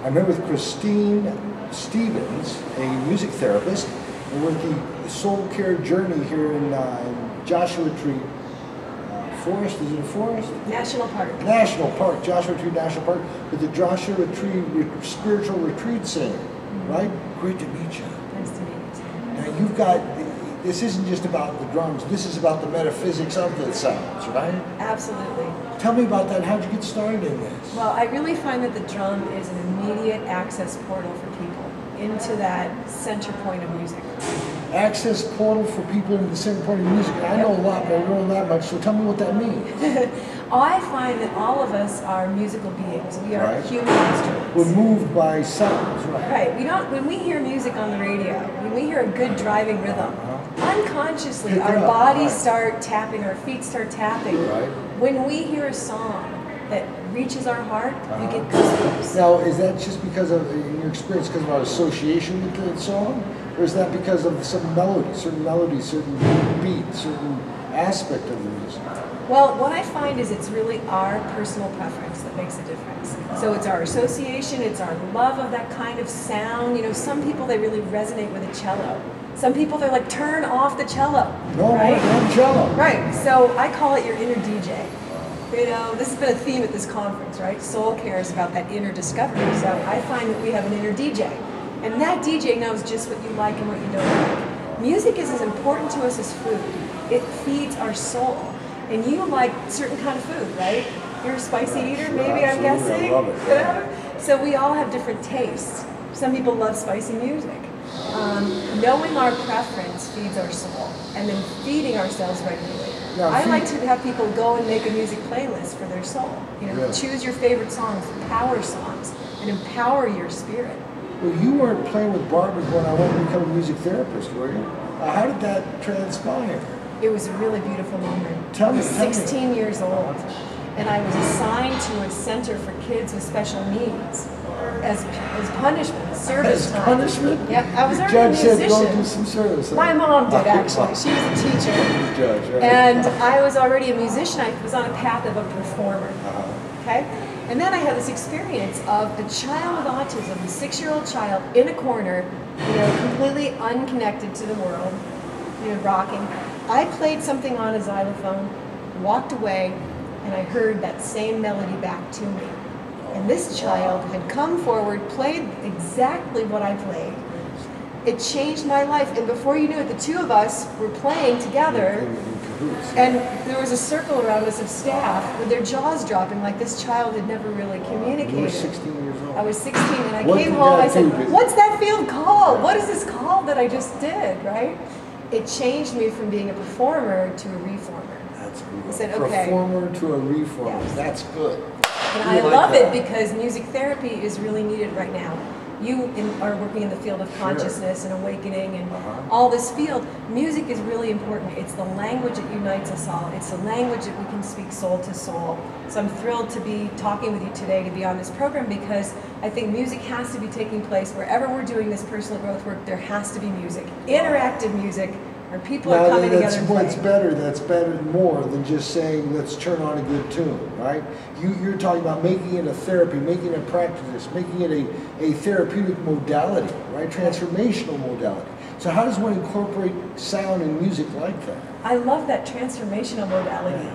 I'm here with Christine Stevens, a music therapist, and we're at the SoulCare journey here in Joshua Tree Forest. Is it a forest? National Park. National Park, Joshua Tree National Park, with the Joshua Tree Spiritual Retreat Center, right? Great to meet you. Nice to meet you. Now you've got, this isn't just about the drums, this is about the metaphysics of the sounds, right? Absolutely. Tell me about that. How'd you get started in this? Well, I really find that the drum is an immediate access portal for people into that center point of music. Access portal for people in the center point of music. I know a lot, but I don't know that much, so tell me what that means. I find that all of us are musical beings. We are human instruments. We're moved by sounds, right? Right. We don't. When we hear music on the radio, when we hear a good driving rhythm, unconsciously our bodies start tapping, our feet start tapping. Right. When we hear a song that reaches our heart, we get goosebumps. Now, is that just because of, in your experience, because of our association with the song? Or is that because of some melody, certain beat, certain aspect of the music? Well, what I find is it's really our personal preference that makes a difference. So it's our association, it's our love of that kind of sound. You know, some people, they really resonate with a cello. Some people, they're like, turn off the cello. No, right? No cello. Right, so I call it your inner DJ. You know, this has been a theme at this conference, right? SoulCare is about that inner discovery. So I find that we have an inner DJ. And that DJ knows just what you like and what you don't like. Music is as important to us as food. It feeds our soul. And you like certain kind of food, right? You're a spicy eater, maybe, I'm guessing? I love it. Yeah. So we all have different tastes. Some people love spicy music. Knowing our preference feeds our soul, and then feeding ourselves regularly. Now, I like to have people go and make a music playlist for their soul. You know, choose your favorite songs, power songs, and empower your spirit. Well, you weren't playing with barbers when I went to become a music therapist, were you? How did that transpire? It was a really beautiful moment. Tell me. I was 16 years old, and I was assigned to a center for kids with special needs as punishment, service time. Punishment? Yep, I was already a musician. The judge said, go do some service. My mom did, actually. She was a teacher. Judge, right. And I was already a musician. I was on a path of a performer. Okay? And then I had this experience of a child with autism, a 6-year-old child in a corner, you know, completely unconnected to the world, you know, rocking. I played something on a xylophone, walked away, and I heard that same melody back to me. And this child had come forward, played exactly what I played. It changed my life, and before you knew it, the two of us were playing together, and there was a circle around us of staff with their jaws dropping like this child had never really communicated. You were 16 years old. I was 16, and I came home, I said, what's that field called? What is this called that I just did, right? It changed me from being a performer to a reformer. That's good. I said, okay. Performer to a reformer. Yes. That's good. And I love it because music therapy is really needed right now. You are working in the field of consciousness and awakening and all this field. Music is really important. It's the language that unites us all. It's the language that we can speak soul to soul. So I'm thrilled to be talking with you today, to be on this program, because I think music has to be taking place wherever we're doing this personal growth work. There has to be music, interactive music, where people are coming together and playing. That's better more than just saying, let's turn on a good tune, right? You're talking about making it a therapy, making it a practice, making it a therapeutic modality, right? Transformational modality. So how does one incorporate sound and music like that? I love that transformational modality.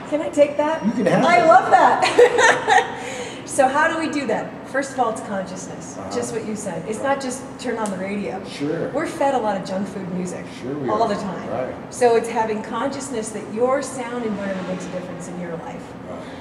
Can I take that? You can have it. I love that. So how do we do that? First of all, it's consciousness, just what you said. It's not just turn on the radio. Sure. We're fed a lot of junk food music all the time. Right. So it's having consciousness that your sound environment makes a difference in your life.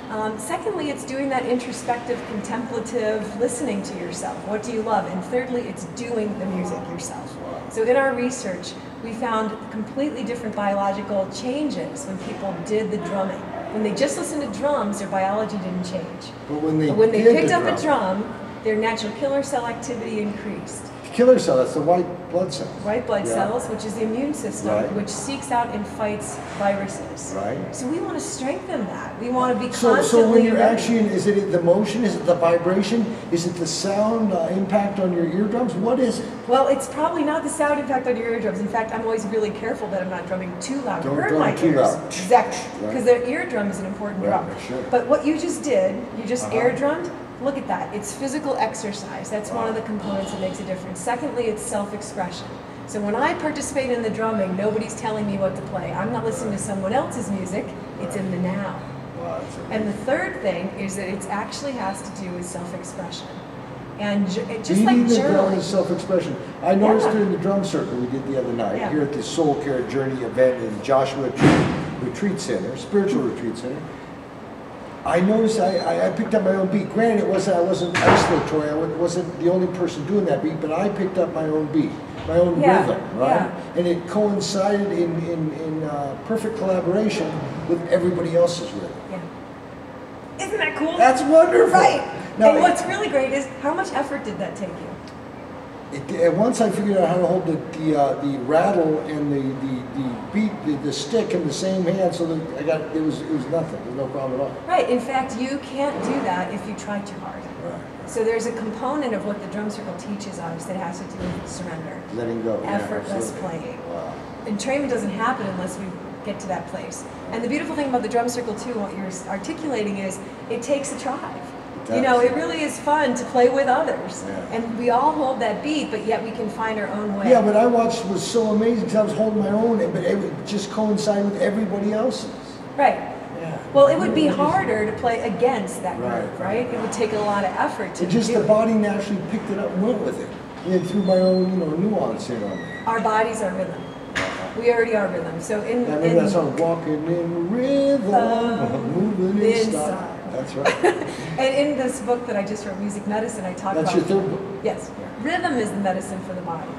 Right. Secondly, it's doing that introspective, contemplative listening to yourself. What do you love? And thirdly, it's doing the music yourself. So in our research, we found completely different biological changes when people did the drumming. When they just listened to drums, their biology didn't change. But when they picked up a drum, their natural killer cell activity increased. Killer cell, that's the white blood cells. White blood cells, which is the immune system, which seeks out and fights viruses. Right. So we want to strengthen that. We want to be constantly... So when you're actually, is it the motion, is it the vibration, is it the sound impact on your eardrums? What is it? Well, it's probably not the sound impact on your eardrums. In fact, I'm always really careful that I'm not drumming too loud to hurt my ears. Exactly. Because the eardrum is an important drum. Sure. But what you just did, you just air drummed, look at that. It's physical exercise. That's one of the components that makes a difference. Secondly, it's self-expression. So when I participate in the drumming, nobody's telling me what to play. I'm not listening to someone else's music. It's in the now. Wow, and the third thing is that it actually has to do with self-expression. And just like journaling is self-expression. I noticed during the drum circle we did the other night here at the SoulCare Journey event in Joshua Retreat Center, Spiritual Retreat Center. I noticed I picked up my own beat. Granted, I wasn't isolatory. I wasn't the only person doing that beat, but I picked up my own beat, my own rhythm, right? And it coincided in perfect collaboration with everybody else's rhythm. Yeah. Isn't that cool? That's wonderful. Right. Now, and what's really great is how much effort did that take you? Once I figured out how to hold the rattle and the beat, the stick in the same hand, so that it was nothing. There's no problem at all. Right. In fact, you can't do that if you try too hard. Right. So there's a component of what the drum circle teaches us that has to do with surrender, letting go, effortless playing. Wow. Entrainment doesn't happen unless we get to that place. And the beautiful thing about the drum circle too, what you're articulating is, it takes a tribe. You know, it really is fun to play with others. Yeah. And we all hold that beat, but yet we can find our own way. Yeah, but I watched was so amazing because I was holding my own, but it would just coincide with everybody else's. Right. Yeah. Well, it would be harder to play against that group, right? It would take a lot of effort to do the body naturally picked it up and went with it. And then threw my own, nuance in on it. Our bodies are rhythm. We already are rhythm. So in that song, walking in rhythm, moving inside. That's right. And in this book that I just wrote, Music Medicine, I talk about... That's your third book? Yes. Yeah. Rhythm is the medicine for the body.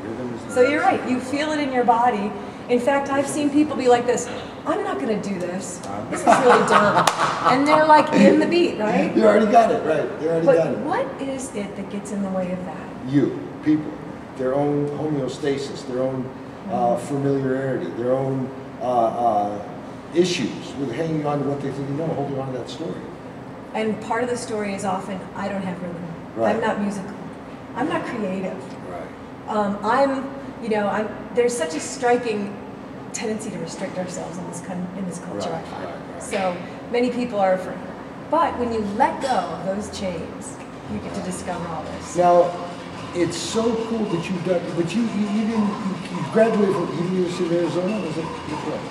Rhythm is the so you're right. You feel it in your body. In fact, I've seen people be like this, I'm not going to do this. This is really dumb. And they're like in the beat, right? You already got it, right. They already got it. What is it that gets in the way of that? People. Their own homeostasis, their own familiarity, their own issues with hanging on to what they think you know, holding on to that story. And part of the story is often, I don't have rhythm. Right. I'm not musical. I'm not creative. Right. There's such a striking tendency to restrict ourselves in this culture, I find. Right. So many people are afraid. But when you let go of those chains, you get to discover all this. Now, it's so cool that you've done, but you graduated from University of Arizona, was it?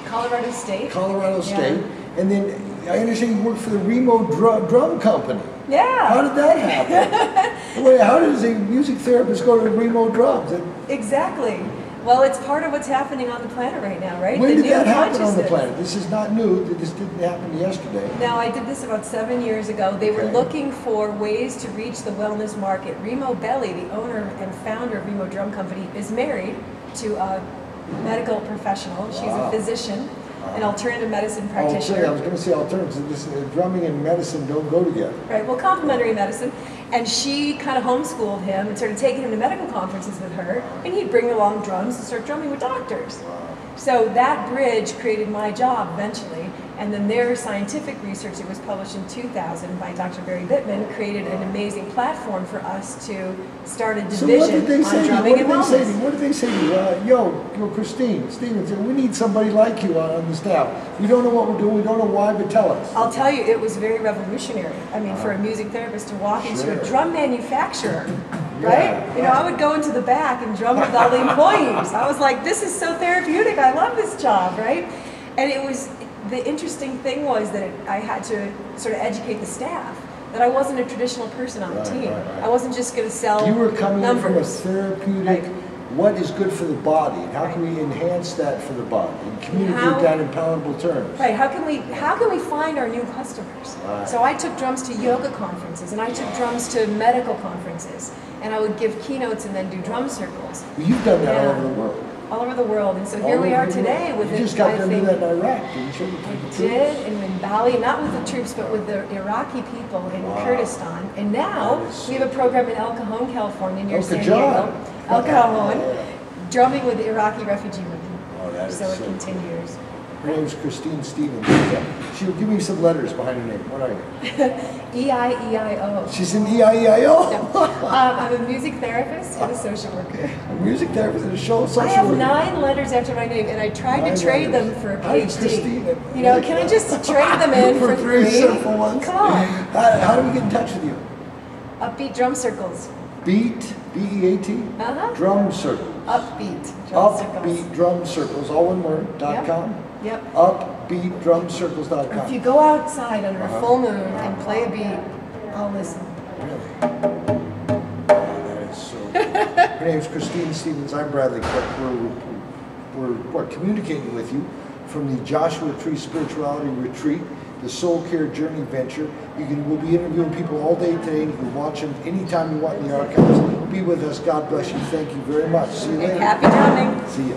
Colorado State. Colorado State, and then I understand you worked for the Remo Drum Company. Yeah. How did that happen? Wait, how does a music therapist go to Remo Drums? Exactly. Well, it's part of what's happening on the planet right now, right? When did that happen on the planet? This is not new. This didn't happen yesterday. No, I did this about 7 years ago. They were looking for ways to reach the wellness market. Remo Belli, the owner and founder of Remo Drum Company, is married to a medical professional. She's a physician, an alternative medicine practitioner. I was going to say alternative. Drumming and medicine don't go together. Right, well, complementary medicine. And she kind of homeschooled him and started taking him to medical conferences with her, and he'd bring along drums and start drumming with doctors. So that bridge created my job eventually, and then their scientific research that was published in 2000 by Dr. Barry Bittman created an amazing platform for us to start a division on drumming and wellness. What did they say to you? Yo, Christine, Stevens, we need somebody like you on the staff. We don't know what we're doing, we don't know why, but tell us. I'll tell you, it was very revolutionary. I mean, for a music therapist to walk into a drum manufacturer, right? I would go into the back and drum with all the employees. I was like, this is so therapeutic. I love this job, right? And it was, the interesting thing was that I had to sort of educate the staff that I wasn't a traditional person on the team. I wasn't just going to sell numbers. You were coming in from a therapeutic, what is good for the body, and how can we enhance that for the body, and communicate that in palatable terms. Right, how can we find our new customers? So I took drums to yoga conferences, and I took drums to medical conferences, and I would give keynotes and then do drum circles. Well, you've done that all over the world. All over the world, and so here we are today with it. You just got to do that in Iraq, didn't you? I did, and in Bali, not with the troops, but with the Iraqi people in Kurdistan. And now we have a program in El Cajon, California, near San Diego. El Cajon, drumming with Iraqi refugee women. Oh, that is so it continues. Her name's Christine Stevens. She'll give me some letters behind her name. What are you? E-I-E-I-O. She's an E-I-E-I-O? No. I'm a music therapist and a social worker. A music therapist and a social I have worker. 9 letters after my name, and I tried to trade them for a Hi, PhD. Christine. You know, can I just trade them in for 3 3? simple ones? Come on. How do we get in touch with you? UpBeat Drum Circles. Beat, B-E-A-T? Uh-huh. Drum Circles. UpBeat Drum Circles. UpBeat Drum Circles, all one word, .com? Yep. UpBeatDrumCircles.com. If you go outside under a full moon and play a beat, I'll listen. Really? That is so. Her name's Christine Stevens. I'm Bradley Cook. We're communicating with you from the Joshua Tree Spirituality Retreat, the SoulCare Journey Venture. We'll be interviewing people all day today. You can watch them anytime you want in the archives. Be with us. God bless you. Thank you very much. See you later. Happy drumming. See you.